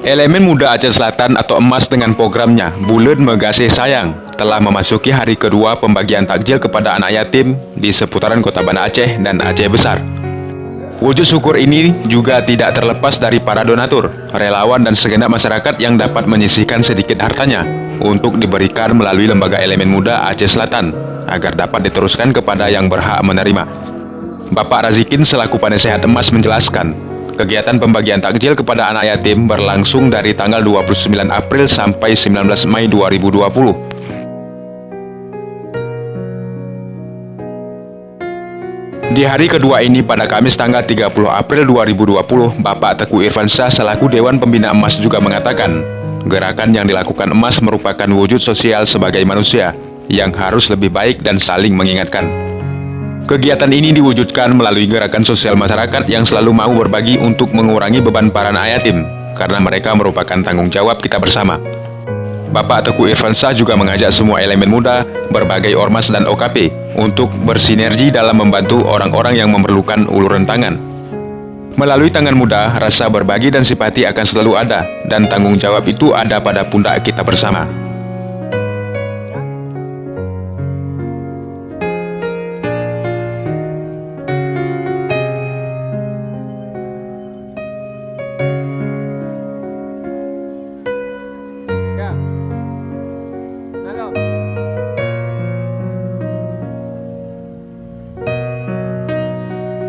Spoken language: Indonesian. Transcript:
Elemen Muda Aceh Selatan atau EMAS dengan programnya Buleun Megasih Sayang telah memasuki hari kedua pembagian takjil kepada anak yatim di seputaran Kota Banda Aceh dan Aceh Besar. Wujud syukur ini juga tidak terlepas dari para donatur, relawan dan segenap masyarakat yang dapat menyisihkan sedikit hartanya untuk diberikan melalui Lembaga Elemen Muda Aceh Selatan agar dapat diteruskan kepada yang berhak menerima. Bapak Razikin selaku Penasehat EMAS menjelaskan, kegiatan pembagian takjil kepada anak yatim berlangsung dari tanggal 29 April sampai 19 Mei 2020. Di hari kedua ini pada Kamis tanggal 30 April 2020, Bapak Teguh Irfansyah selaku Dewan Pembina EMAS juga mengatakan, gerakan yang dilakukan EMAS merupakan wujud sosial sebagai manusia yang harus lebih baik dan saling mengingatkan. Kegiatan ini diwujudkan melalui gerakan sosial masyarakat yang selalu mau berbagi untuk mengurangi beban para anak yatim, karena mereka merupakan tanggung jawab kita bersama. Bapak Teguh Irfansyah juga mengajak semua elemen muda, berbagai ormas dan OKP untuk bersinergi dalam membantu orang-orang yang memerlukan uluran tangan. Melalui tangan muda, rasa berbagi dan simpati akan selalu ada, dan tanggung jawab itu ada pada pundak kita bersama.